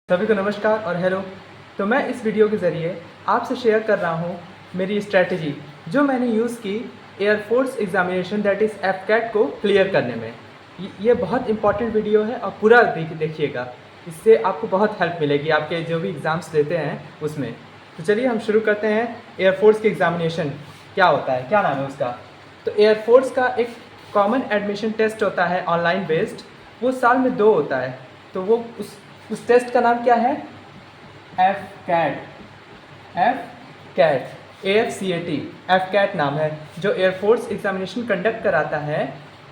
सभी को नमस्कार और हेलो। तो मैं इस वीडियो के ज़रिए आपसे शेयर कर रहा हूँ मेरी स्ट्रैटेजी जो मैंने यूज़ की air force examination that is AFCAT को क्लियर करने में। ये बहुत इंपॉर्टेंट वीडियो है और पूरा देखिएगा, इससे आपको बहुत हेल्प मिलेगी आपके जो भी एग्ज़ाम्स देते हैं उसमें। तो चलिए हम शुरू करते हैं। एयरफोर्स की एग्ज़ामिनेशन क्या होता है, क्या नाम है उसका? तो एयरफोर्स का एक कॉमन एडमिशन टेस्ट होता है ऑनलाइन बेस्ड, वो साल में 2 होता है। तो वो उस टेस्ट का नाम क्या है? AFCAT AFCAT AFCAT नाम है। जो एयरफोर्स एग्जामिनेशन कंडक्ट कराता है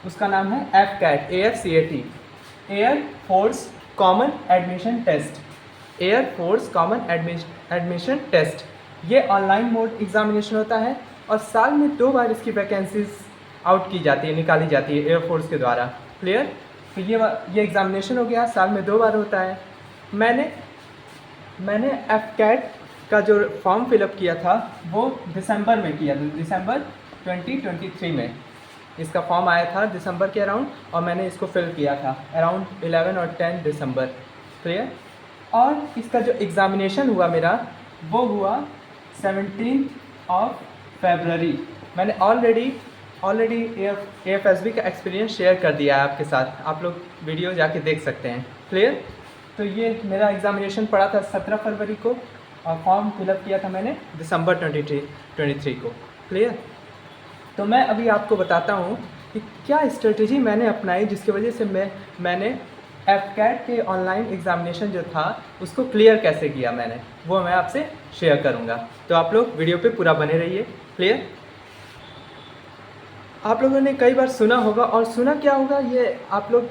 उसका नाम है AFCAT AFCAT, air force common admission test. Air force common admission test ये ऑनलाइन मोड एग्जामिनेशन होता है और साल में 2 बार इसकी वैकेंसीज आउट की जाती है, निकाली जाती है एयरफोर्स के द्वारा। क्लियर? तो ये एग्ज़ामिनेशन हो गया, साल में 2 बार होता है। मैंने एफकैट का जो फॉर्म फिलअप किया था वो दिसंबर में किया था, दिसंबर 2023 में इसका फॉर्म आया था दिसंबर के अराउंड, और मैंने इसको फिल किया था अराउंड 11 और 10 दिसंबर। क्लियर? और इसका जो एग्ज़ामिनेशन हुआ मेरा वो हुआ 17 फरवरी। मैंने ऑलरेडी AFSB का एक्सपीरियंस शेयर कर दिया है आपके साथ, आप लोग वीडियो जाके देख सकते हैं। क्लियर? तो ये मेरा एग्ज़ामिनेशन पड़ा था 17 फरवरी को और फॉर्म फिलअप किया था मैंने दिसंबर 23 को। क्लियर? तो मैं अभी आपको बताता हूँ कि क्या स्ट्रेटजी मैंने अपनाई जिसकी वजह से मैंने एफकैट के ऑनलाइन एग्ज़ामिनेशन जो था उसको क्लियर कैसे किया मैंने, वो मैं आपसे शेयर करूँगा। तो आप लोग वीडियो पे पूरा बने रहिए। क्लियर? आप लोगों ने कई बार सुना होगा, और सुना क्या होगा ये आप लोग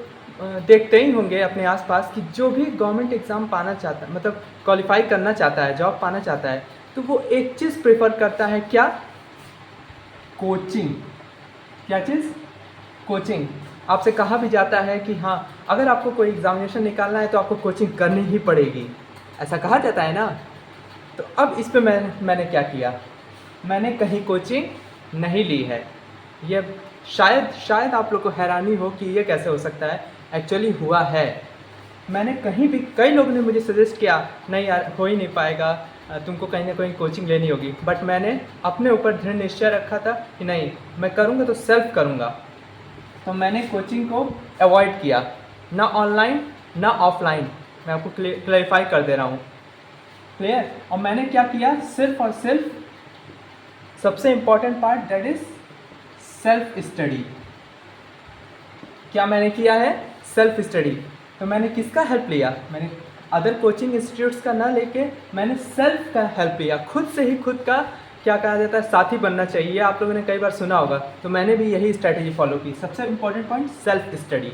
देखते ही होंगे अपने आसपास कि जो भी गवर्नमेंट एग्ज़ाम पाना चाहता है, मतलब क्वालिफाई करना चाहता है, जॉब पाना चाहता है, तो वो एक चीज़ प्रेफर करता है, क्या? कोचिंग। क्या चीज़? कोचिंग। आपसे कहा भी जाता है कि हाँ, अगर आपको कोई एग्ज़ामिनेशन निकालना है तो आपको कोचिंग करनी ही पड़ेगी, ऐसा कहा जाता है ना। तो अब इस पे मैंने क्या किया, मैंने कहीं कोचिंग नहीं ली है। ये शायद आप लोग को हैरानी हो कि ये कैसे हो सकता है, एक्चुअली हुआ है। मैंने कहीं भी, कई लोगों ने मुझे सजेस्ट किया नहीं यार हो ही नहीं पाएगा, तुमको कहीं ना कहीं कोचिंग लेनी होगी, बट मैंने अपने ऊपर दृढ़ निश्चय रखा था कि नहीं, मैं करूँगा तो सेल्फ करूँगा। तो मैंने कोचिंग को अवॉइड किया, ना ऑनलाइन ना ऑफलाइन, मैं आपको क्लैरिफाई कर दे रहा हूँ। क्लियर? और मैंने क्या किया, सिर्फ और सिर्फ सबसे important part that is self study. क्या मैंने किया है? Self study. तो मैंने किसका हेल्प लिया? मैंने अदर कोचिंग इंस्टीट्यूट्स का ना लेके मैंने सेल्फ का हेल्प लिया। खुद से ही खुद का क्या कहा जाता है, साथी बनना चाहिए, आप लोगों ने कई बार सुना होगा। तो मैंने भी यही स्ट्रैटेजी फॉलो की। सबसे important point self study.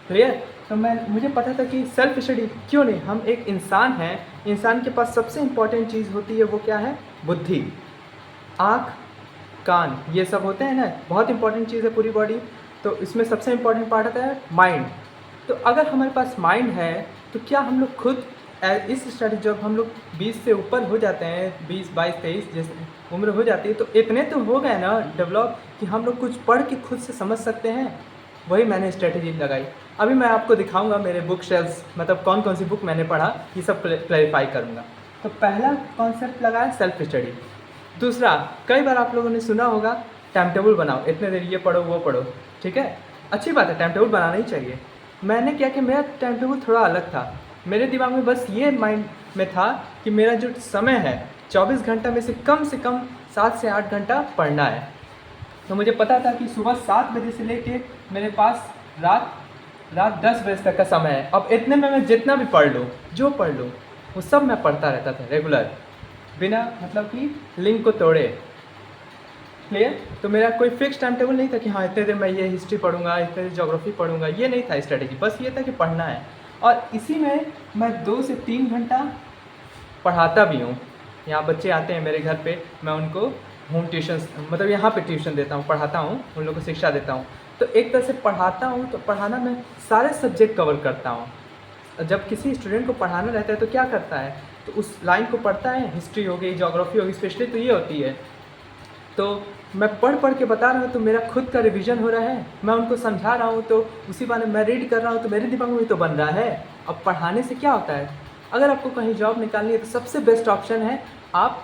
Clear? तो मुझे पता था कि सेल्फ स्टडी क्यों नहीं, हम एक इंसान हैं, इंसान के पास सबसे इम्पॉर्टेंट चीज़ होती है, वो क्या है? बुद्धि, आँख, कान, ये सब होते हैं ना, बहुत इंपॉर्टेंट चीज़ है पूरी बॉडी। तो इसमें सबसे इम्पॉर्टेंट पार्ट आता है माइंड। तो अगर हमारे पास माइंड है तो क्या हम लोग खुद इस स्टडी, जब हम लोग 20 से ऊपर हो जाते हैं, 20, 22, 23 जैसे उम्र हो जाती है, तो इतने तो हो गए ना डेवलप कि हम लोग कुछ पढ़ के खुद से समझ सकते हैं। वही मैंने स्ट्रेटजी लगाई। अभी मैं आपको दिखाऊंगा मेरे बुक शेल्फ्स, मतलब कौन कौन सी बुक मैंने पढ़ा, ये सब क्लैरिफाई करूँगा। तो पहला कॉन्सेप्ट लगाया सेल्फ स्टडी। दूसरा, कई बार आप लोगों ने सुना होगा टाइम टेबल बनाओ, इतने देर ये पढ़ो वो पढ़ो। ठीक है, अच्छी बात है, टाइम टेबल बनाना ही चाहिए। मैंने क्या कि मेरा टाइम टेबल थोड़ा अलग था। मेरे दिमाग में बस ये माइंड में था कि मेरा जो समय है 24 घंटा में से कम 7 से 8 घंटा पढ़ना है। तो मुझे पता था कि सुबह 7 बजे से लेके मेरे पास रात 10 बजे तक का समय है। अब इतने में मैं जितना भी पढ़ लूँ, जो पढ़ लूँ, वो सब मैं पढ़ता रहता था रेगुलर, बिना मतलब कि लिंक को तोड़े। क्लियर? तो मेरा कोई फिक्स टाइम टेबल नहीं था कि हाँ इतने देर मैं ये हिस्ट्री पढ़ूंगा, इतने देर ज्योग्राफी पढ़ूंगा, ये नहीं था स्ट्रेटेजी। बस ये था कि पढ़ना है, और इसी में मैं 2 से 3 घंटा पढ़ाता भी हूँ। यहाँ बच्चे आते हैं मेरे घर पे, मैं उनको होम ट्यूशन, मतलब यहाँ पे ट्यूशन देता हूँ, पढ़ाता हूँ, उन लोगों को शिक्षा देता हूँ। तो एक तरह से पढ़ाता हूँ, तो पढ़ाना मैं सारे सब्जेक्ट कवर करता हूँ। जब किसी स्टूडेंट को पढ़ाना रहता है तो क्या करता है, तो उस लाइन को पढ़ता है, हिस्ट्री हो गई, ज्योग्राफी हो गई, स्पेशली तो ये होती है। तो मैं पढ़ के बता रहा हूँ तो मेरा खुद का रिवीजन हो रहा है, मैं उनको समझा रहा हूँ, तो उसी बहाने मैं रीड कर रहा हूँ तो मेरे दिमाग में तो बन रहा है। अब पढ़ाने से क्या होता है, अगर आपको कहीं जॉब निकालनी है तो सबसे बेस्ट ऑप्शन है आप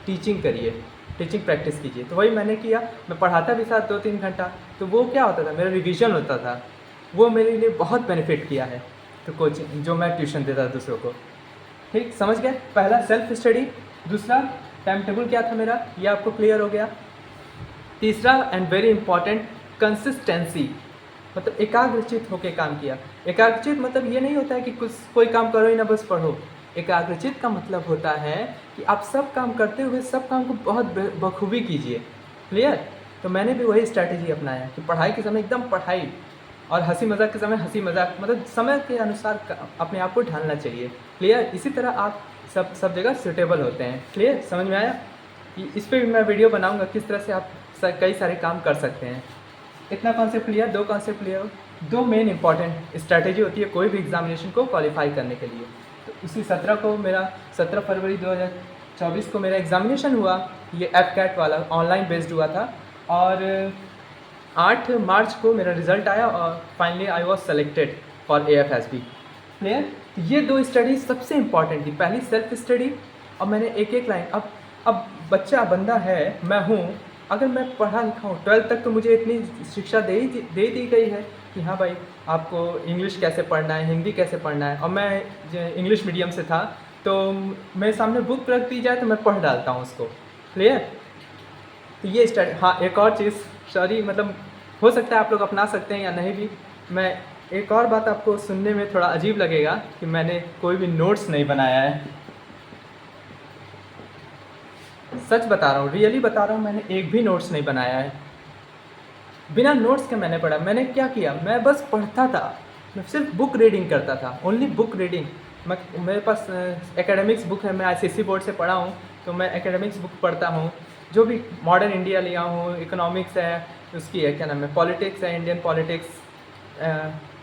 टीचिंग करिए, टीचिंग प्रैक्टिस कीजिए। तो वही मैंने किया, मैं पढ़ाता भी था 2-3 घंटा, तो वो क्या होता था, मेरा रिवीजन होता था, वो मेरे लिए बहुत बेनिफिट किया है। तो कोचिंग जो मैं ट्यूशन देता था दूसरों को, ठीक समझ गए। पहला सेल्फ स्टडी, दूसरा टाइम टेबल क्या था मेरा, ये आपको क्लियर हो गया। तीसरा एंड वेरी इंपॉर्टेंट, कंसिस्टेंसी, मतलब एकाग्रचित होकर काम किया। एकाग्रचित मतलब ये नहीं होता है कि कुछ कोई काम करो ही ना बस पढ़ो। एकाग्रचित का मतलब होता है कि आप सब काम करते हुए सब काम को बहुत बखूबी कीजिए। क्लियर। तो मैंने भी वही स्ट्रैटेजी अपनाया कि पढ़ाई के समय एकदम पढ़ाई, और हंसी मजाक के समय हंसी मजाक, मतलब समय के अनुसार अपने आप को ढालना चाहिए। क्लियर। इसी तरह आप सब जगह सूटेबल होते हैं। क्लियर, समझ में आया। इस पर भी मैं वीडियो बनाऊंगा किस तरह से आप कई सारे काम कर सकते हैं। इतना कॉन्सेप्ट क्लियर, दो कॉन्सेप्ट क्लियर, दो मेन इंपॉर्टेंट स्ट्रैटेजी होती है कोई भी एग्जामिनेशन को क्वालिफाई करने के लिए। तो उसी 17 फरवरी 2024 को मेरा एग्जामिनेशन हुआ, ये एफकैट वाला ऑनलाइन बेस्ड हुआ था, और 8 मार्च को मेरा रिजल्ट आया और finally I was selected for AFSB। Clear. ये दो स्टडी सबसे इंपॉर्टेंट थी, पहली सेल्फ स्टडी, और मैंने एक एक लाइन, अब बच्चा बंदा है, मैं हूँ, अगर मैं पढ़ा लिखा हूँ 12th तक, तो मुझे इतनी शिक्षा दे दी गई है कि हाँ भाई आपको इंग्लिश कैसे पढ़ना है, हिंदी कैसे पढ़ना है, और मैं इंग्लिश मीडियम से था, तो मेरे सामने बुक रख दी जाए तो मैं पढ़ डालता हूँ उसको। क्लियर। तो ये स्टडी। हाँ, एक और चीज़, सॉरी, मतलब हो सकता है आप लोग अपना सकते हैं या नहीं भी, मैं एक और बात आपको सुनने में थोड़ा अजीब लगेगा कि मैंने कोई भी नोट्स नहीं बनाया है। सच बता रहा हूँ, रियली बता रहा हूँ, मैंने एक भी नोट्स नहीं बनाया है। बिना नोट्स के मैंने पढ़ा। मैंने क्या किया, मैं बस पढ़ता था, मैं सिर्फ बुक रीडिंग करता था, ओनली बुक रीडिंग। मेरे पास एकेडमिक्स बुक है, मैं ICSE बोर्ड से पढ़ा हूँ, तो मैं एकेडमिक्स बुक पढ़ता हूँ। जो भी मॉडर्न इंडिया लिया हूँ, इकोनॉमिक्स है, उसकी है क्या नाम है, पॉलिटिक्स है, इंडियन पॉलिटिक्स,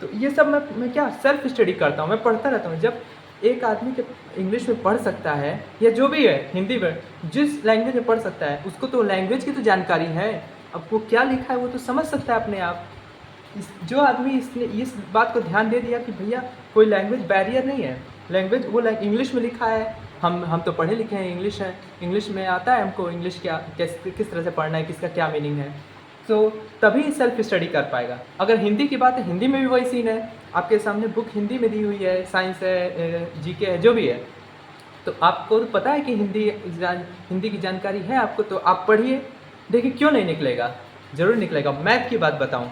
तो ये सब मैं क्या सेल्फ स्टडी करता हूँ, मैं पढ़ता रहता हूँ। जब एक आदमी के इंग्लिश में पढ़ सकता है, या जो भी है हिंदी में, जिस लैंग्वेज में पढ़ सकता है, उसको तो लैंग्वेज की तो जानकारी है, अब वो क्या लिखा है वो तो समझ सकता है अपने आप। जो आदमी इसने इस बात को ध्यान दे दिया कि भैया कोई लैंग्वेज बैरियर नहीं है, लैंग्वेज वो इंग्लिश में लिखा है, हम तो पढ़े लिखे हैं, इंग्लिश है, इंग्लिश में आता है हमको, इंग्लिश क्या किस तरह से पढ़ना है, किसका क्या मीनिंग है, तो तभी सेल्फ स्टडी कर पाएगा। अगर हिंदी की बात है, हिंदी में भी वही सीन है, आपके सामने बुक हिंदी में दी हुई है, साइंस है, GK है, जो भी है, तो आपको पता है कि हिंदी की जानकारी है आपको, तो आप पढ़िए, देखिए क्यों नहीं निकलेगा, ज़रूर निकलेगा। मैथ की बात बताऊं,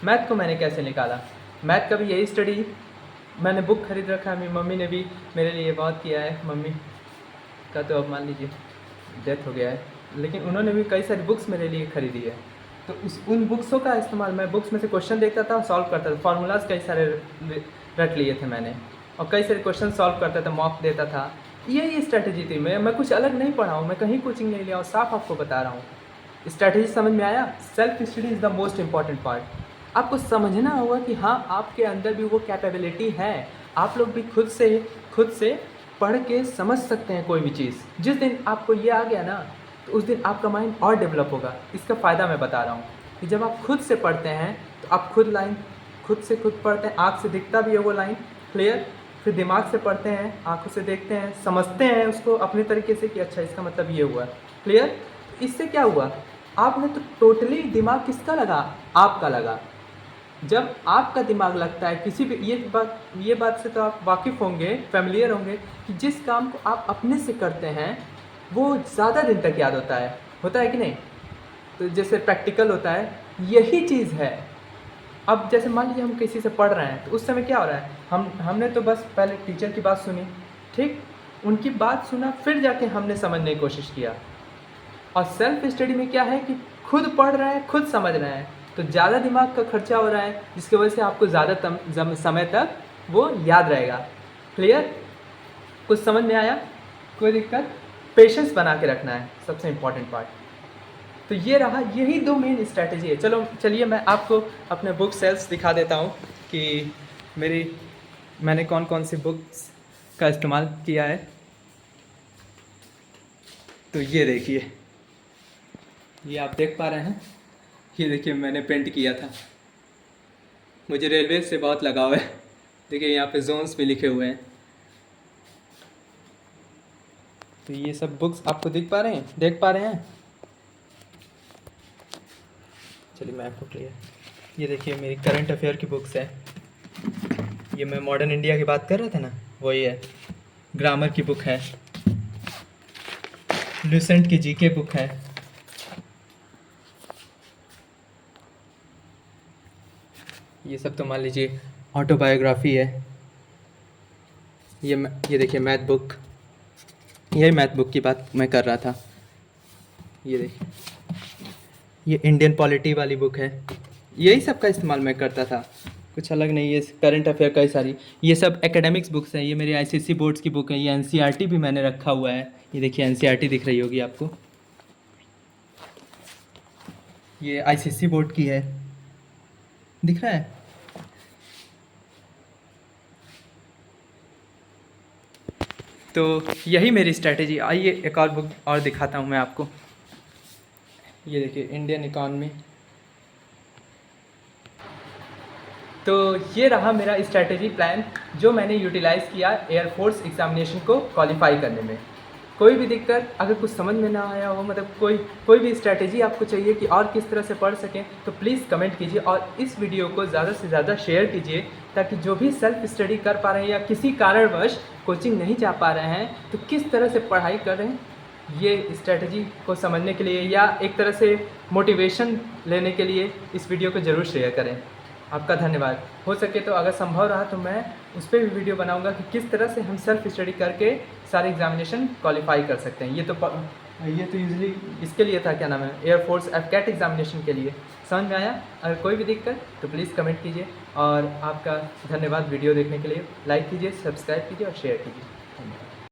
मैथ को मैंने कैसे निकाला, मैथ का भी यही स्टडी, मैंने बुक खरीद रखा है, मेरी मम्मी ने भी मेरे लिए बहुत किया है, मम्मी का तो अब मान लीजिए डेथ हो गया है, लेकिन उन्होंने भी कई सारी बुक्स मेरे लिए खरीदी है, तो उन बुक्सों का इस्तेमाल, मैं बुक्स में से क्वेश्चन देखता था, सॉल्व करता था, फार्मूलाज कई सारे रट लिए थे मैंने, और कई सारे क्वेश्चन सॉल्व करता था, मॉक देता था। यही स्ट्रैटेजी थी, मैं कुछ अलग नहीं पढ़ा हूँ, मैं कहीं कोचिंग नहीं लिया हूँ, साफ आपको बता रहा हूँ। स्ट्रैटेजी समझ में आया। Self study is the most important part. आपको समझना होगा कि हाँ आपके अंदर भी वो कैपेबिलिटी है, आप लोग भी खुद से पढ़ के समझ सकते हैं कोई भी चीज़। जिस दिन आपको ये आ गया ना, तो उस दिन आपका माइंड और डेवलप होगा। इसका फ़ायदा मैं बता रहा हूँ कि जब आप खुद से पढ़ते हैं तो आप खुद से पढ़ते हैं, आँख से दिखता भी है वो लाइन, क्लियर। फिर दिमाग से पढ़ते हैं, आँखों से देखते हैं, समझते हैं उसको अपने तरीके से कि अच्छा इसका मतलब ये हुआ, क्लियर। इससे क्या हुआ, आपने तो टोटली दिमाग किसका लगा, आपका लगा। जब आपका दिमाग लगता है किसी भी, ये बात से तो आप वाकिफ़ होंगे, फैमिलियर होंगे कि जिस काम को आप अपने से करते हैं वो ज़्यादा दिन तक याद होता है कि नहीं। तो जैसे प्रैक्टिकल होता है, यही चीज़ है। अब जैसे मान लीजिए हम किसी से पढ़ रहे हैं, तो उस समय क्या हो रहा है, हमने तो बस पहले टीचर की बात सुनी, ठीक, उनकी बात सुना, फिर जाके हमने समझने की कोशिश किया। और सेल्फ स्टडी में क्या है कि खुद पढ़ रहे हैं, खुद समझ रहे हैं, तो ज़्यादा दिमाग का खर्चा हो रहा है, जिसकी वजह से आपको ज़्यादा समय तक वो याद रहेगा। क्लियर, कुछ समझ में आया, कोई दिक्कत। पेशेंस बना के रखना है सबसे इम्पॉर्टेंट पार्ट। तो ये रहा, यही दो मेन स्ट्रैटेजी है। चलिए मैं आपको अपने बुक सेल्स दिखा देता हूँ कि मैंने कौन कौन सी बुक्स का इस्तेमाल किया है। तो ये देखिए, ये आप देख पा रहे हैं, ये देखिए मैंने प्रिंट किया था, मुझे रेलवे से बहुत लगाव है। देखिए यहाँ पे जोन्स भी लिखे हुए हैं, तो ये सब बुक्स आपको देख पा रहे हैं। चलिए मैं आपको क्लियर, ये देखिए मेरी करंट अफेयर की बुक्स है। ये मैं मॉडर्न इंडिया की बात कर रहा था ना, वही है। ग्रामर की बुक है, लुसेंट की जीके बुक है। ये सब तो मान लीजिए ऑटोबायोग्राफी है। ये देखिए मैथ बुक, यही मैथ बुक की बात मैं कर रहा था। ये देखिए ये इंडियन पॉलिटी वाली बुक है। यही सब का इस्तेमाल मैं करता था, कुछ अलग नहीं। ये करंट अफेयर कई सारी, ये सब एकेडमिक्स बुक्स हैं। ये मेरी आईसीएसई बोर्ड्स की बुक है। ये एनसीईआरटी भी मैंने रखा हुआ है। ये देखिए एनसीईआरटी दिख रही होगी आपको, ये आईसीएसई बोर्ड की है, दिख रहा है। तो यही मेरी स्ट्रैटेजी। आइए एक और बुक और दिखाता हूँ मैं आपको। ये देखिए इंडियन इकॉनमी। तो ये रहा मेरा स्ट्रैटेजी प्लान जो मैंने यूटिलाइज़ किया एयरफोर्स एग्जामिनेशन को क्वालिफाई करने में। कोई भी दिक्कत, अगर कुछ समझ में ना आया हो, मतलब कोई भी स्ट्रैटेजी आपको चाहिए कि और किस तरह से पढ़ सकें, तो प्लीज़ कमेंट कीजिए और इस वीडियो को ज़्यादा से ज़्यादा शेयर कीजिए, ताकि जो भी सेल्फ स्टडी कर पा रहे हैं या किसी कारणवश कोचिंग नहीं जा पा रहे हैं, तो किस तरह से पढ़ाई कर रहे हैं, ये स्ट्रैटेजी को समझने के लिए या एक तरह से मोटिवेशन लेने के लिए इस वीडियो को ज़रूर शेयर करें। आपका धन्यवाद। हो सके तो अगर संभव रहा तो मैं उस पर भी वीडियो बनाऊंगा कि किस तरह से हम सेल्फ स्टडी करके सारे एग्जामिनेशन क्वालिफाई कर सकते हैं। ये तो यूजली इसके लिए था, क्या नाम है, एयरफोर्स एफकेट एग्जामिनेशन के लिए। समझ में आया? अगर कोई भी दिक्कत तो प्लीज़ कमेंट कीजिए। और आपका धन्यवाद वीडियो देखने के लिए। लाइक कीजिए, सब्सक्राइब कीजिए और शेयर कीजिए। धन्यवाद।